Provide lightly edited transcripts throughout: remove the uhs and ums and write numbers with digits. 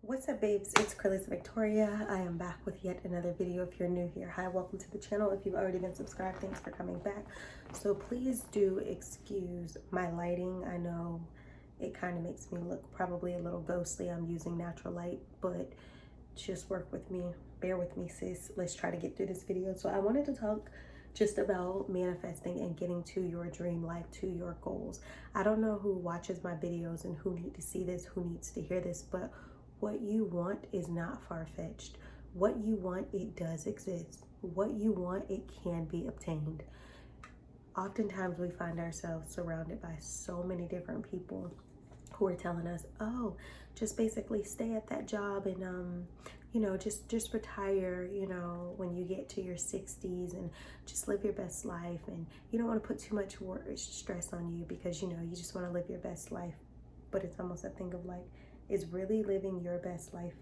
What's up, babes? It's Curly's Victoria. I am back with yet another video. If you're new here, hi, welcome to the channel. If you've already been subscribed, thanks for coming back. So please do excuse my lighting. I know it kind of makes me look probably a little ghostly. I'm using natural light, but just work with me. Bear with me, sis. Let's try to get through this video. So I wanted to talk just about manifesting and getting to your dream life, to your goals. I don't know who watches my videos and who need to see this, who needs to hear this, but what you want is not far-fetched. What you want, it does exist. What you want, it can be obtained. Oftentimes we find ourselves surrounded by so many different people who are telling us, oh, just basically stay at that job and just retire, when you get to your 60s, and just live your best life, and you don't want to put too much stress on you because you just want to live your best life. But it's almost a thing of like, is really living your best life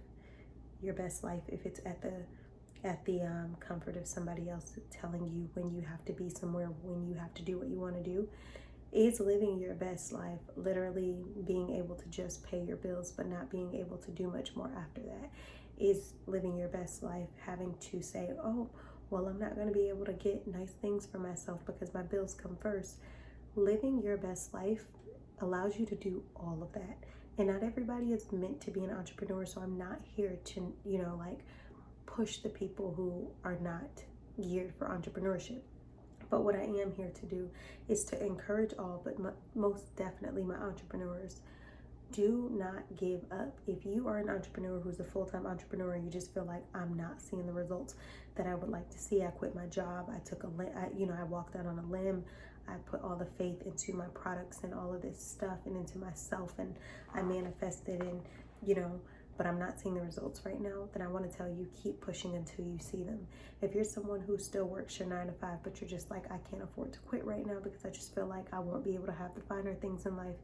if it's at the comfort of somebody else telling you when you have to be somewhere, when you have to do what you want to do? Is living your best life literally being able to just pay your bills but not being able to do much more after that? Is living your best life having to say, oh, well, I'm not going to be able to get nice things for myself because my bills come first? Living your best life allows you to do all of that. And not everybody is meant to be an entrepreneur, so I'm not here to, push the people who are not geared for entrepreneurship. But what I am here to do is to encourage all, but most definitely my entrepreneurs, do not give up. If you are an entrepreneur who's a full-time entrepreneur and you just feel like, I'm not seeing the results that I would like to see, I quit my job, I walked out on a limb, I put all the faith into my products and all of this stuff and into myself, and I manifested, and but I'm not seeing the results right now, then I want to tell you, keep pushing until you see them. If you're someone who still works your 9 to 5, but you're just like, I can't afford to quit right now because I just feel like I won't be able to have the finer things in life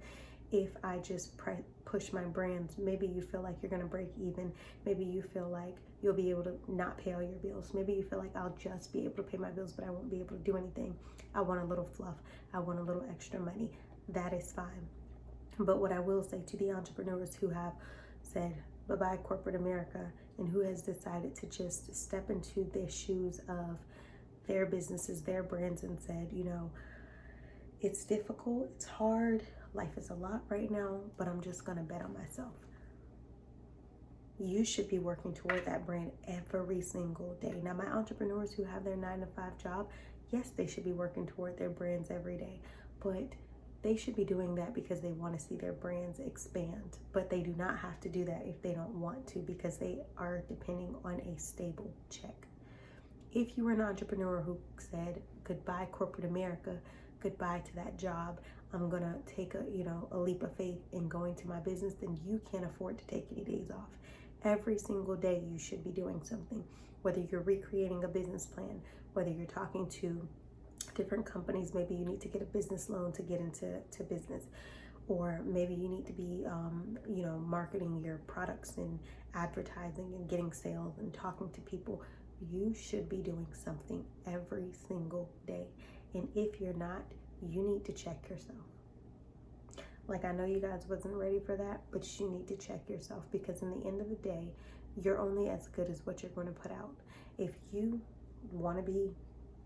if I just push my brands. Maybe you feel like you're going to break even. Maybe you feel like you'll be able to not pay all your bills. Maybe you feel like, I'll just be able to pay my bills, but I won't be able to do anything. I want a little fluff. I want a little extra money. That is fine. But what I will say to the entrepreneurs who have said bye-bye corporate America, and who has decided to just step into the shoes of their businesses, their brands, and said, it's difficult, it's hard, life is a lot right now, but I'm just gonna bet on myself. You should be working toward that brand every single day. Now, my entrepreneurs who have their 9 to 5 job, yes, they should be working toward their brands every day, but they should be doing that because they want to see their brands expand. But they do not have to do that if they don't want to, because they are depending on a stable check. If you were an entrepreneur who said, goodbye corporate America, goodbye to that job, I'm gonna take a leap of faith in going to my business, then you can't afford to take any days off. Every single day you should be doing something, whether you're recreating a business plan, whether you're talking to different companies. Maybe you need to get a business loan to get into business, or maybe you need to be marketing your products and advertising and getting sales and talking to people. You should be doing something every single day, and if you're not, you need to check yourself. Like, I know you guys wasn't ready for that, but you need to check yourself, because in the end of the day, you're only as good as what you're going to put out. If you want to be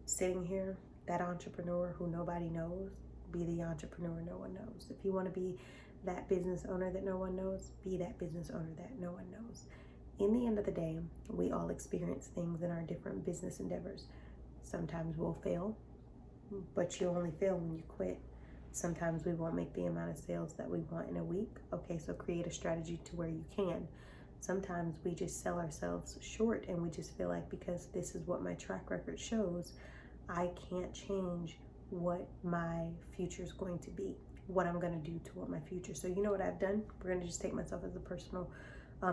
sitting here, that entrepreneur who nobody knows, be the entrepreneur no one knows. If you want to be that business owner that no one knows, be that business owner that no one knows. In the end of the day, we all experience things in our different business endeavors. Sometimes we'll fail, but you only fail when you quit. Sometimes we won't make the amount of sales that we want in a week. Okay, so create a strategy to where you can. Sometimes we just sell ourselves short, and we just feel like, because this is what my track record shows, I can't change what my future is going to be, what I'm going to do to what my future. So you know what I've done? We're going to just take myself as a personal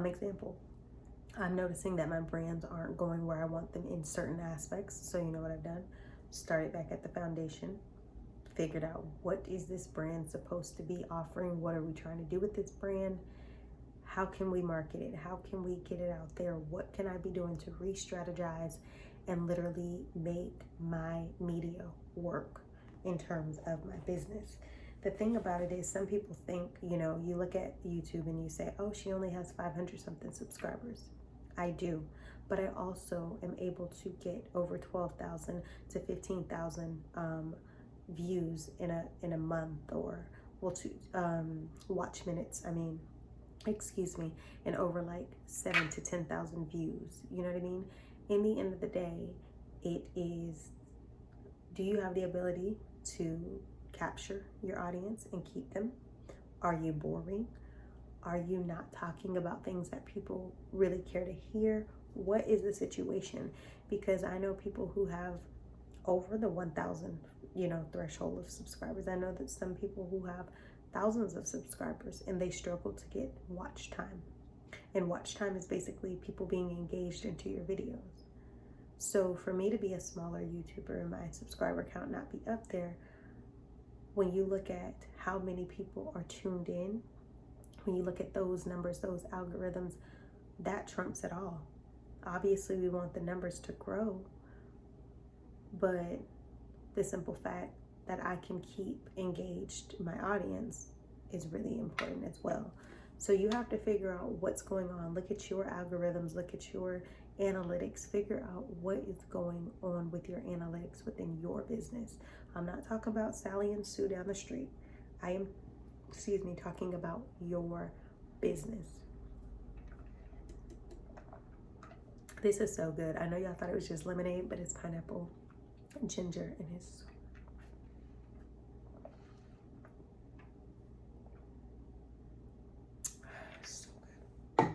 example. I'm noticing that my brands aren't going where I want them in certain aspects. So you know what I've done? Started back at the foundation, figured out, what is this brand supposed to be offering? What are we trying to do with this brand? How can we market it? How can we get it out there? What can I be doing to re-strategize and literally make my media work in terms of my business? The thing about it is, some people think, you know, you look at YouTube and you say, oh, she only has 500 something subscribers. I do, but I also am able to get over 12,000 to 15,000 views in a month, or well, to watch minutes. I mean, excuse me, and over like 7 to 10,000 views. You know what I mean? In the end of the day, it is, do you have the ability to capture your audience and keep them? Are you boring? Are you not talking about things that people really care to hear? What is the situation? Because I know people who have over the 1,000, you know, threshold of subscribers. I know that some people who have thousands of subscribers and they struggle to get watch time. And watch time is basically people being engaged into your videos. So for me to be a smaller YouTuber and my subscriber count not be up there, when you look at how many people are tuned in, when you look at those numbers, those algorithms, that trumps it all. Obviously, we want the numbers to grow, but the simple fact that I can keep engaged my audience is really important as well. So you have to figure out what's going on. Look at your algorithms, look at your analytics, figure out what is going on with your analytics within your business. I'm not talking about Sally and Sue down the street. I am, talking about your business. This is so good. I know y'all thought it was just lemonade, but it's pineapple, ginger, and it's so good.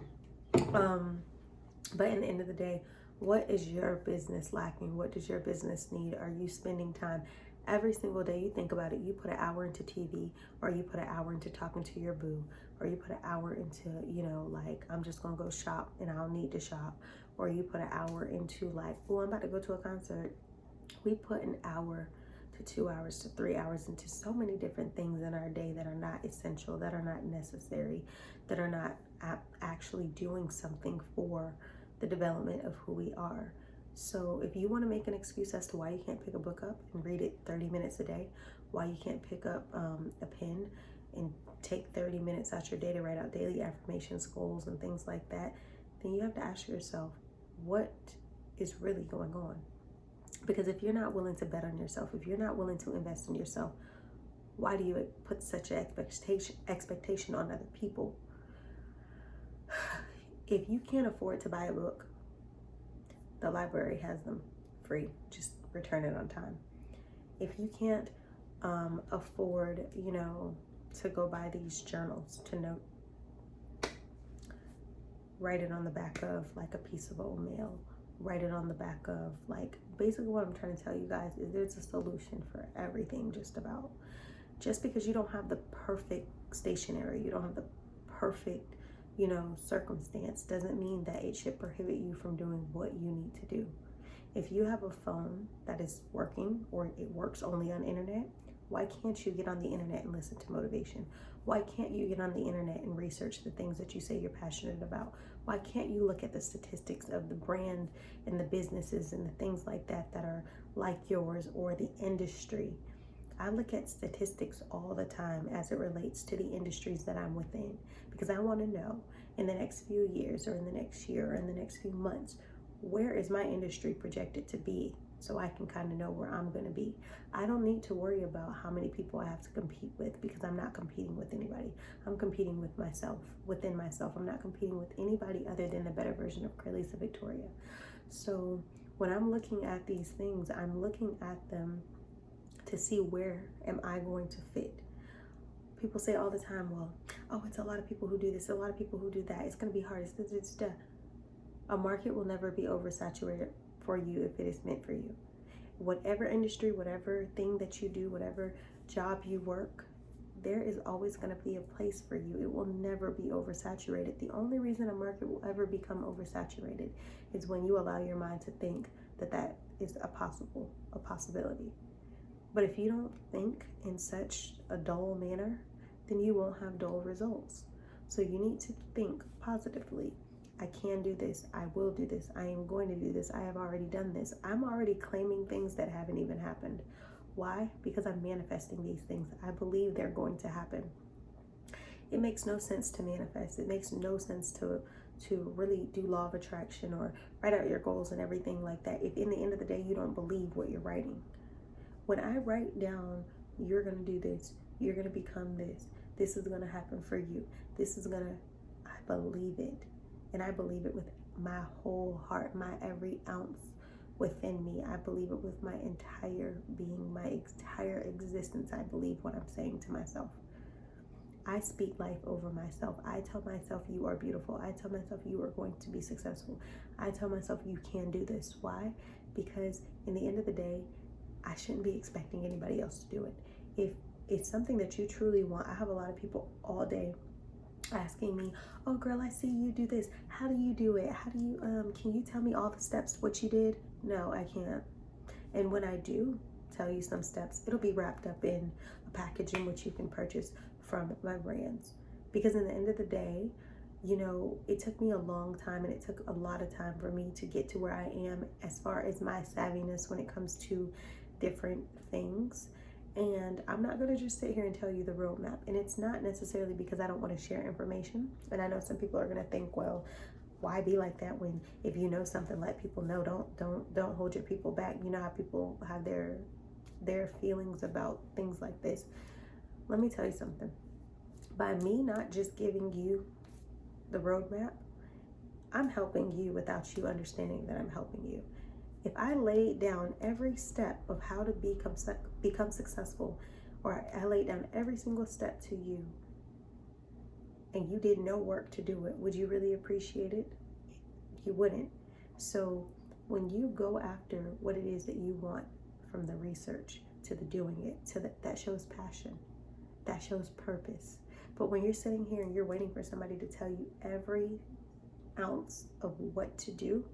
But in the end of the day, what is your business lacking? What does your business need? Are you spending time every single day? You think about it, you put an hour into TV, or you put an hour into talking to your boo, or you put an hour into, you know, like, I'm just gonna go shop and I'll need to shop, or you put an hour into like, oh, I'm about to go to a concert. We put an hour to 2 hours to 3 hours into so many different things in our day that are not essential, that are not necessary, that are not actually doing something for the development of who we are. So if you want to make an excuse as to why you can't pick a book up and read it 30 minutes a day, why you can't pick up a pen and take 30 minutes out your day to write out daily affirmations, goals, and things like that, then you have to ask yourself, what is really going on? Because if you're not willing to bet on yourself, if you're not willing to invest in yourself, why do you put such an expectation on other people? If you can't afford to buy a book, the library has them free. Just return it on time. If you can't afford, you know, to go buy these journals to note, write it on the back of like a piece of old mail. Write it on the back of, like, basically what I'm trying to tell you guys is there's a solution for everything, just about. Just because you don't have the perfect stationery, you don't have the perfect, you know, circumstance, doesn't mean that it should prohibit you from doing what you need to do. If you have a phone that is working, or it works only on internet, why can't you get on the internet and listen to motivation? Why can't you get on the internet and research the things that you say you're passionate about? Why can't you look at the statistics of the brand and the businesses and the things like that that are like yours, or the industry? I look at statistics all the time as it relates to the industries that I'm within, because I want to know in the next few years, or in the next year, or in the next few months, where is my industry projected to be, so I can kind of know where I'm going to be. I don't need to worry about how many people I have to compete with, because I'm not competing with anybody. I'm competing with myself, within myself. I'm not competing with anybody other than the better version of Carlisa Victoria. So when I'm looking at these things, I'm looking at them to see where am I going to fit. People say all the time, well, oh, it's a lot of people who do this, a lot of people who do that. It's going to be hard. It's a market will never be oversaturated for you if it is meant for you. Whatever industry, whatever thing that you do, whatever job you work, there is always going to be a place for you. It will never be oversaturated. The only reason a market will ever become oversaturated is when you allow your mind to think that that is a possibility. But if you don't think in such a dull manner, then you won't have dull results. So you need to think positively. I can do this. I will do this. I am going to do this. I have already done this. I'm already claiming things that haven't even happened. Why? Because I'm manifesting these things. I believe they're going to happen. It makes no sense to manifest. It makes no sense to really do law of attraction or write out your goals and everything like that if in the end of the day you don't believe what you're writing. When I write down, you're going to do this, you're going to become this is going to happen for you, I believe it. And I believe it with my whole heart, my every ounce within me. I believe it with my entire being, my entire existence. I believe what I'm saying to myself. I speak life over myself. I tell myself you are beautiful. I tell myself you are going to be successful. I tell myself you can do this. Why? Because in the end of the day, I shouldn't be expecting anybody else to do it. If it's something that you truly want, I have a lot of people all day asking me, oh girl, I see you do this. How do you do it? How do you, can you tell me all the steps, what you did? No, I can't. And when I do tell you some steps, it'll be wrapped up in a package in which you can purchase from my brands. Because in the end of the day, you know, it took me a long time and it took a lot of time for me to get to where I am as far as my savviness when it comes to different things. And I'm not going to just sit here and tell you the roadmap. And it's not necessarily because I don't want to share information. And I know some people are going to think, well, why be like that when if you know something, let people know. Don't hold your people back. You know how people have their feelings about things like this. Let me tell you something. By me not just giving you the roadmap, I'm helping you without you understanding that I'm helping you. If I laid down every step of how to become successful, or I laid down every single step to you, and you did no work to do it, would you really appreciate it? You wouldn't. So when you go after what it is that you want, from the research to the doing it, to that shows passion, that shows purpose. But when you're sitting here and you're waiting for somebody to tell you every ounce of what to do,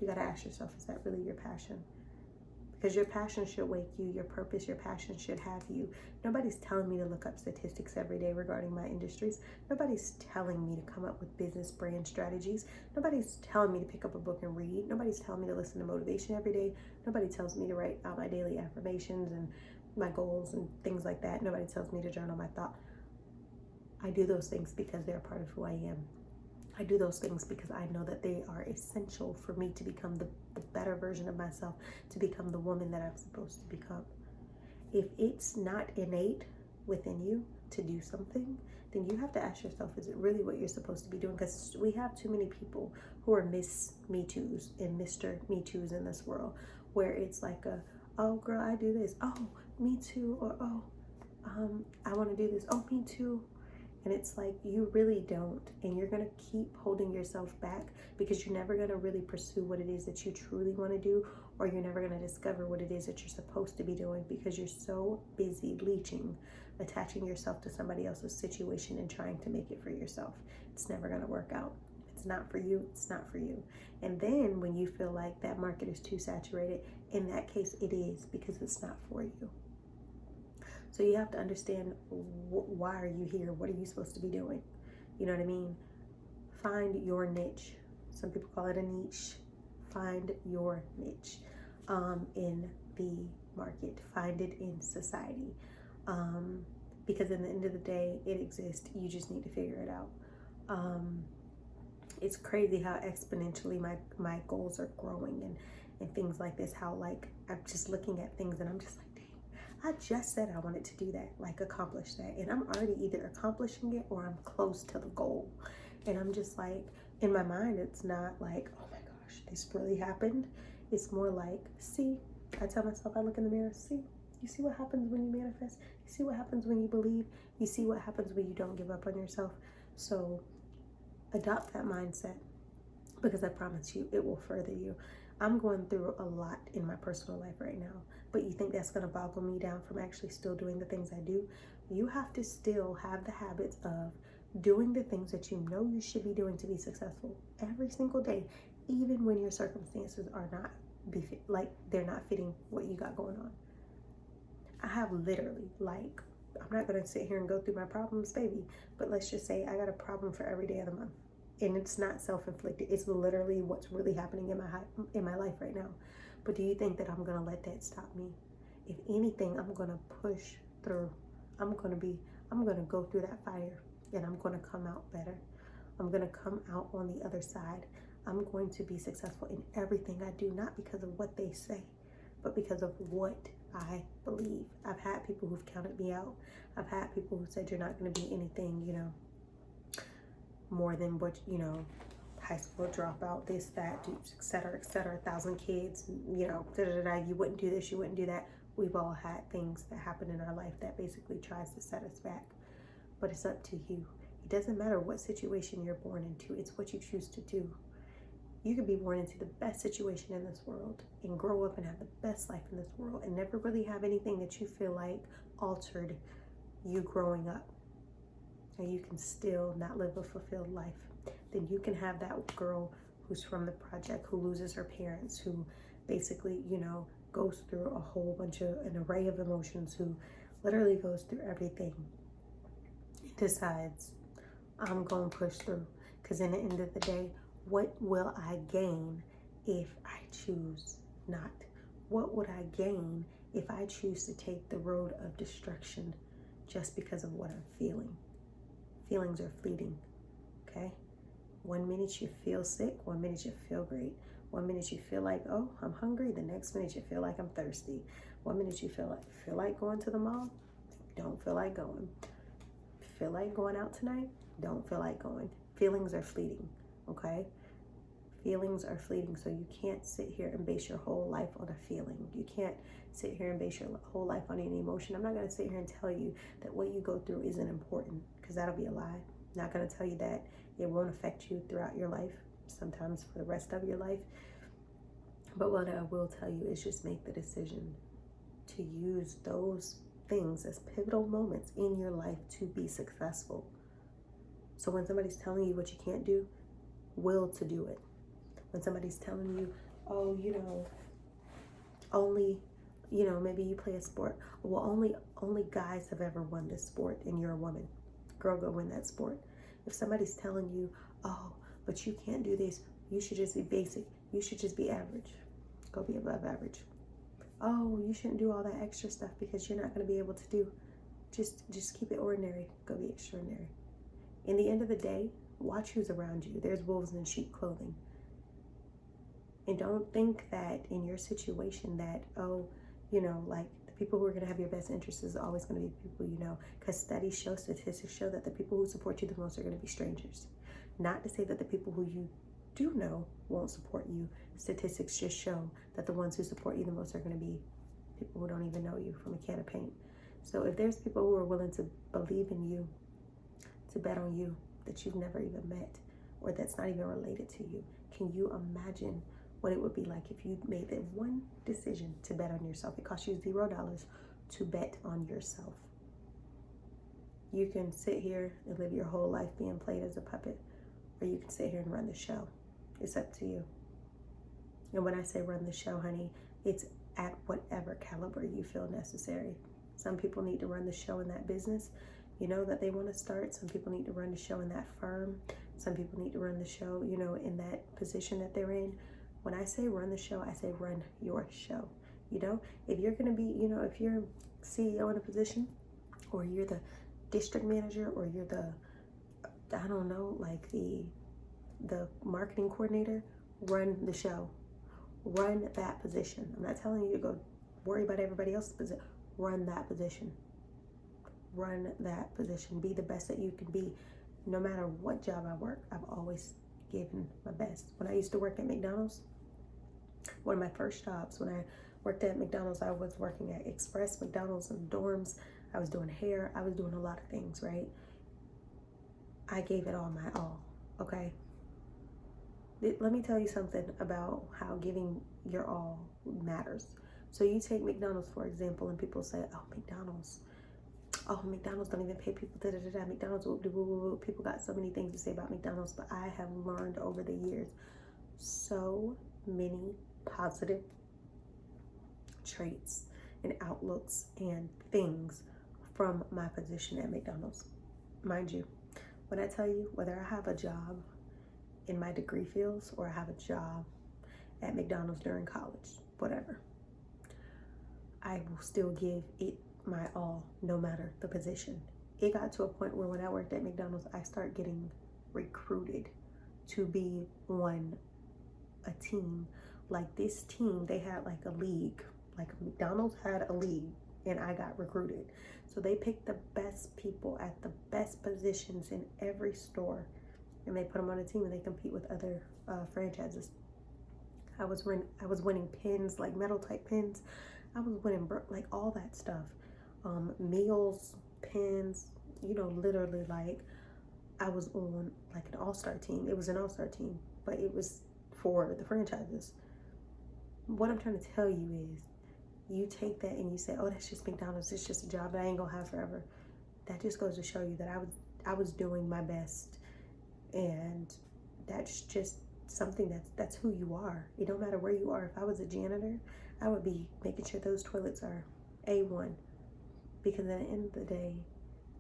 you got to ask yourself, is that really your passion? Because your passion should wake you, your purpose, your passion should have you. Nobody's telling me to look up statistics every day regarding my industries. Nobody's telling me to come up with business brand strategies. Nobody's telling me to pick up a book and read. Nobody's telling me to listen to motivation every day. Nobody tells me to write out my daily affirmations and my goals and things like that. Nobody tells me to journal my thought. I do those things because they're a part of who I am. I do those things because I know that they are essential for me to become the better version of myself, to become the woman that I'm supposed to become. If it's not innate within you to do something, then you have to ask yourself, is it really what you're supposed to be doing? Because we have too many people who are Miss Me Too's and Mr. Me Too's in this world, where it's like oh girl, I do this. Oh, me too. Or I want to do this. Oh, me too. And it's like, you really don't. And you're going to keep holding yourself back because you're never going to really pursue what it is that you truly want to do, or you're never going to discover what it is that you're supposed to be doing because you're so busy leeching, attaching yourself to somebody else's situation and trying to make it for yourself. It's never going to work out. If it's not for you, it's not for you. And then when you feel like that market is too saturated, in that case, it is, because it's not for you. So you have to understand, why are you here? What are you supposed to be doing? You know what I mean? Find your niche. Some people call it a niche. Find your niche in the market. Find it in society. Because in the end of the day, it exists. You just need to figure it out. It's crazy how exponentially my goals are growing and things like this. How like I'm just looking at things and I'm just like, I just said I wanted to do that, like accomplish that. And I'm already either accomplishing it or I'm close to the goal. And I'm just like, in my mind, it's not like, oh my gosh, this really happened. It's more like, see, I tell myself, I look in the mirror, see, you see what happens when you manifest? You see what happens when you believe? You see what happens when you don't give up on yourself? So adopt that mindset, because I promise you, it will further you. I'm going through a lot in my personal life right now, but you think that's going to boggle me down from actually still doing the things I do? You have to still have the habits of doing the things that you know you should be doing to be successful every single day, even when your circumstances are not they're not fitting what you got going on. I have literally, like, I'm not going to sit here and go through my problems, baby, but let's just say I got a problem for every day of the month. And it's not self-inflicted. It's literally what's really happening in my life right now. But do you think that I'm going to let that stop me? if anything, I'm going to push through. I'm going to go through that fire, and I'm going to come out better. I'm going to come out on the other side. I'm going to be successful in everything I do, not because of what they say, but because of what I believe. I've had people who've counted me out. I've had people who said you're not going to be anything, more than what, high school dropout, this, that, et cetera, 1,000 kids, you wouldn't do this, you wouldn't do that. We've all had things that happen in our life that basically tries to set us back. But it's up to you. It doesn't matter what situation you're born into. It's what you choose to do. You could be born into the best situation in this world and grow up and have the best life in this world and never really have anything that you feel like altered you growing up. And you can still not live a fulfilled life. Then you can have that girl who's from the project, who loses her parents, who basically, goes through a whole bunch of, an array of emotions, who literally goes through everything, decides, I'm going to push through. Because in the end of the day, what will I gain if I choose not? What would I gain if I choose to take the road of destruction just because of what I'm feeling? Feelings are fleeting, okay? 1 minute you feel sick, 1 minute you feel great. 1 minute you feel like, oh, I'm hungry. The next minute you feel like I'm thirsty. 1 minute you feel like going to the mall. Don't feel like going. Feel like going out tonight? Don't feel like going. Feelings are fleeting, okay? Feelings are fleeting, so you can't sit here and base your whole life on a feeling. You can't sit here and base your whole life on any emotion. I'm not going to sit here and tell you that what you go through isn't important, because that'll be a lie. I'm not going to tell you that it won't affect you throughout your life, sometimes for the rest of your life. But what I will tell you is just make the decision to use those things as pivotal moments in your life to be successful. So when somebody's telling you what you can't do, will to do it. When somebody's telling you, oh, only, maybe you play a sport. Well, only guys have ever won this sport and you're a woman. Girl, go win that sport. If somebody's telling you, oh, but you can't do this, you should just be basic. You should just be average. Go be above average. Oh, you shouldn't do all that extra stuff because you're not going to be able to do. Just keep it ordinary. Go be extraordinary. In the end of the day, watch who's around you. There's wolves in sheep clothing. And don't think that in your situation that, like the people who are going to have your best interests is always going to be people you know. Because statistics show that the people who support you the most are going to be strangers. Not to say that the people who you do know won't support you. Statistics just show that the ones who support you the most are going to be people who don't even know you from a can of paint. So if there's people who are willing to believe in you, to bet on you, that you've never even met, or that's not even related to you, can you imagine what it would be like if you made that one decision to bet on yourself? It costs you $0 to bet on yourself. You can sit here and live your whole life being played as a puppet, or you can sit here and run the show. It's up to you. And when I say run the show, honey, it's at whatever caliber you feel necessary. Some people need to run the show in that business, that they want to start. Some people need to run the show in that firm. Some people need to run the show, in that position that they're in. When I say run the show, I say run your show. If you're going to be, if you're CEO in a position, or you're the district manager, or you're the, I don't know, like the marketing coordinator, run the show. Run that position. I'm not telling you to go worry about everybody else's position. Run that position. Run that position. Be the best that you can be. No matter what job I work, I've always given my best. When I used to work at McDonald's, one of my first jobs, when I worked at McDonald's, I was working at Express, McDonald's, and dorms. I was doing hair. I was doing a lot of things, right? I gave it all my all, okay? Let me tell you something about how giving your all matters. So you take McDonald's, for example, and people say, oh, McDonald's don't even pay people, da-da-da-da, McDonald's, whoop-de-whoop-de-whoop. People got so many things to say about McDonald's, but I have learned over the years so many positive traits and outlooks and things from my position at McDonald's. Mind you, when I tell you, whether I have a job in my degree fields or I have a job at McDonald's during college, whatever, I will still give it my all, no matter the position. It got to a point where when I worked at McDonald's, I started getting recruited to be on a team. Like this team, they had like a league. Like McDonald's had a league, and I got recruited. So they picked the best people at the best positions in every store, and they put them on a team, and they compete with other franchises. I was winning pins, like metal type pins. I was winning like all that stuff, meals, pins. You know, literally like I was on like an all-star team. It was an all-star team, but it was for the franchises. What I'm trying to tell you is, you take that and you say, "Oh, that's just McDonald's. It's just a job that I ain't gonna have forever." That just goes to show you that I was doing my best, and that's just something that's who you are. It don't matter where you are. If I was a janitor, I would be making sure those toilets are A1, because at the end of the day,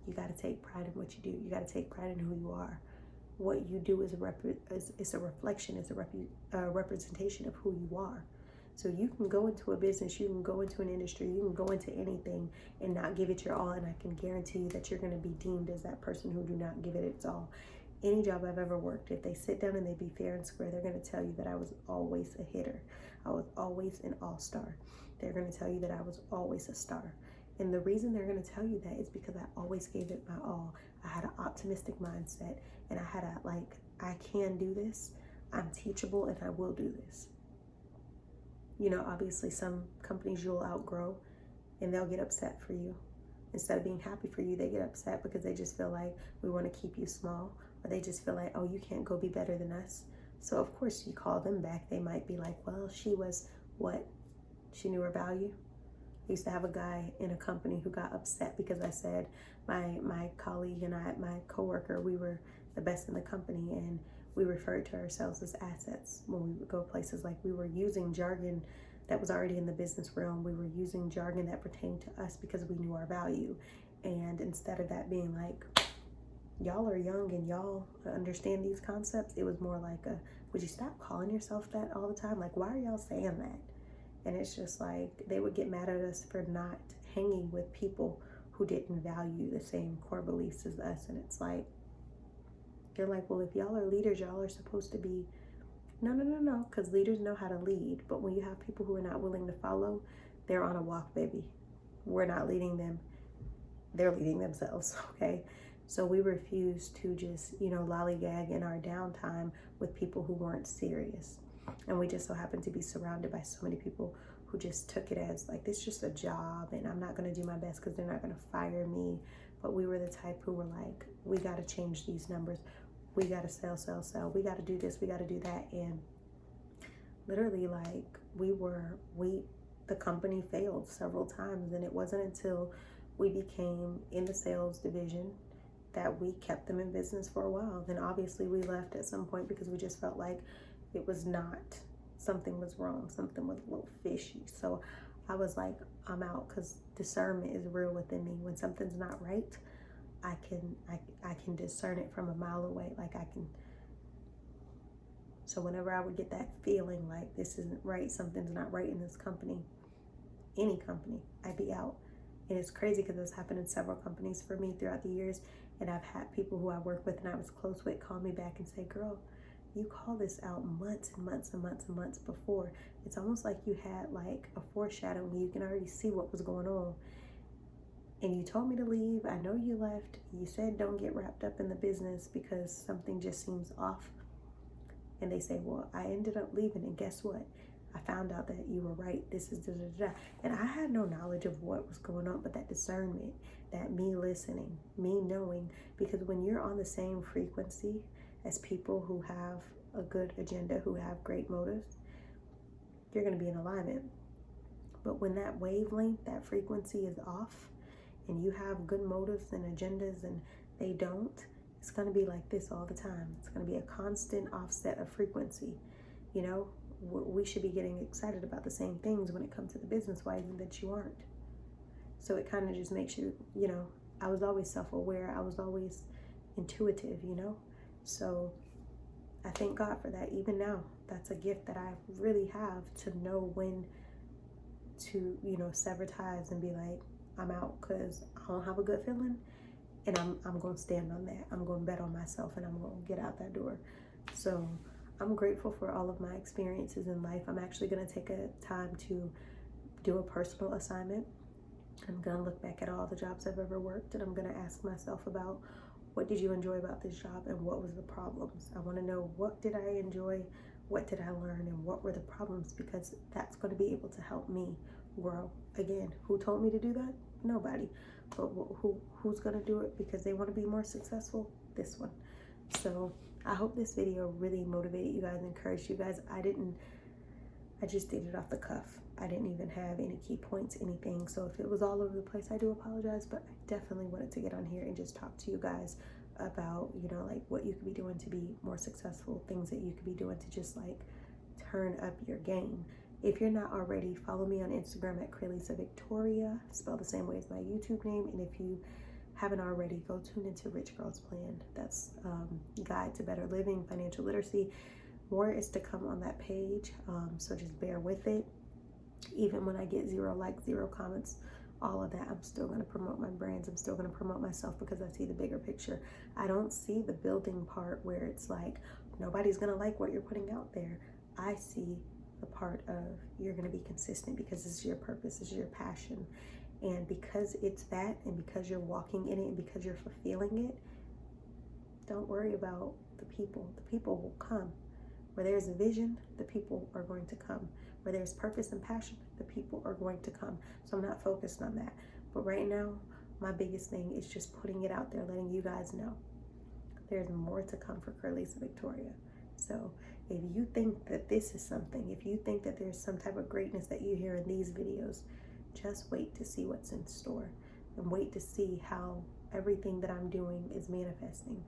you got to take pride in what you do. You got to take pride in who you are. What you do is a reflection, is a representation of who you are. So you can go into a business, you can go into an industry, you can go into anything and not give it your all, and I can guarantee you that you're going to be deemed as that person who do not give it its all. Any job I've ever worked, if they sit down and they be fair and square, they're going to tell you that I was always a hitter. I was always an all-star. They're going to tell you that I was always a star. And the reason they're going to tell you that is because I always gave it my all. I had an optimistic mindset, and I had a, like, I can do this, I'm teachable, and I will do this. You know, obviously some companies you'll outgrow, and they'll get upset for you. Instead of being happy for you, they get upset because they just feel like we want to keep you small, or they just feel like, oh, you can't go be better than us. So of course you call them back. They might be like, well, she was what? She knew her value. I used to have a guy in a company who got upset because I said my colleague and my coworker, we were the best in the company, and we referred to ourselves as assets when we would go places. Like, we were using jargon that was already in the business realm. We were using jargon that pertained to us because we knew our value. And instead of that being like, y'all are young and y'all understand these concepts, it was more like would you stop calling yourself that all the time? Like, why are y'all saying that? And it's just like, they would get mad at us for not hanging with people who didn't value the same core beliefs as us. And it's like, they're like, well, if y'all are leaders, y'all are supposed to be, no, because leaders know how to lead. But when you have people who are not willing to follow, they're on a walk, baby. We're not leading them. They're leading themselves, okay? So we refuse to just, lollygag in our downtime with people who weren't serious. And we just so happened to be surrounded by so many people who just took it as like, this is just a job, and I'm not going to do my best because they're not going to fire me. But we were the type who were like, we got to change these numbers. We got to sell. We got to do this. We got to do that. And literally, like, the company failed several times. And it wasn't until we became in the sales division that we kept them in business for a while. Then obviously we left at some point because we just felt like it was not, something was wrong. Something was a little fishy. So I was like, I'm out, because discernment is real within me. When something's not right, I can discern it from a mile away. Like, so whenever I would get that feeling like this isn't right, something's not right in this company, any company, I'd be out. And it's crazy because it's happened in several companies for me throughout the years. And I've had people who I work with and I was close with call me back and say, girl, you call this out months and months and months and months before. It's almost like you had like a foreshadowing. You can already see what was going on. And you told me to leave. I know you left. You said don't get wrapped up in the business because something just seems off. And they say, well, I ended up leaving, and guess what? I found out that you were right. This is da-da-da-da. And I had no knowledge of what was going on, but that discernment, that me listening, me knowing, because when you're on the same frequency as people who have a good agenda, who have great motives, you're going to be in alignment. But when that wavelength, that frequency is off, and you have good motives and agendas and they don't, it's going to be like this all the time. It's going to be a constant offset of frequency. We should be getting excited about the same things when it comes to the business. Why is it that you aren't? So it kind of just makes you, I was always self-aware. I was always intuitive, So I thank God for that. Even now, that's a gift that I really have, to know when to, sever ties and be like, I'm out because I don't have a good feeling, and I'm going to stand on that. I'm going to bet on myself, and I'm going to get out that door. So I'm grateful for all of my experiences in life. I'm actually going to take a time to do a personal assignment. I'm going to look back at all the jobs I've ever worked, and I'm going to ask myself about, what did you enjoy about this job and what was the problems? I want to know, what did I enjoy, what did I learn, and what were the problems, because that's going to be able to help me grow. Again, who told me to do that? Nobody. But who's going to do it because they want to be more successful? This one. So I hope this video really motivated you guys, encouraged you guys. I just did it off the cuff. I didn't even have any key points, anything. So if it was all over the place, I do apologize, but I definitely wanted to get on here and just talk to you guys about, like what you could be doing to be more successful, things that you could be doing to just like turn up your game. If you're not already, follow me on Instagram at Cralisa Victoria, spelled the same way as my YouTube name. And if you haven't already, go tune into Rich Girls Plan. That's Guide to Better Living, Financial Literacy. More is to come on that page, so just bear with it. Even when I get 0 likes, 0 comments, all of that, I'm still going to promote my brands. I'm still going to promote myself because I see the bigger picture. I don't see the building part where it's like nobody's going to like what you're putting out there. I see the part of you're going to be consistent because this is your purpose, this is your passion. And because it's that, and because you're walking in it, and because you're fulfilling it, don't worry about the people. The people will come. Where there's a vision, the people are going to come. Where there's purpose and passion, the people are going to come. So I'm not focused on that. But right now, my biggest thing is just putting it out there, letting you guys know there's more to come for Cralisa Victoria. So if you think that this is something, if you think that there's some type of greatness that you hear in these videos, just wait to see what's in store, and wait to see how everything that I'm doing is manifesting.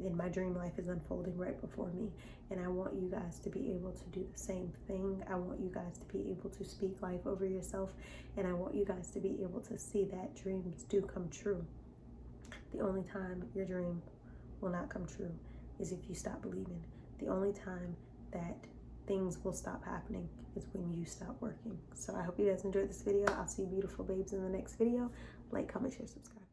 And my dream life is unfolding right before me. And I want you guys to be able to do the same thing. I want you guys to be able to speak life over yourself. And I want you guys to be able to see that dreams do come true. The only time your dream will not come true is if you stop believing. The only time that things will stop happening is when you stop working. So I hope you guys enjoyed this video. I'll see you beautiful babes in the next video. Like, comment, share, subscribe.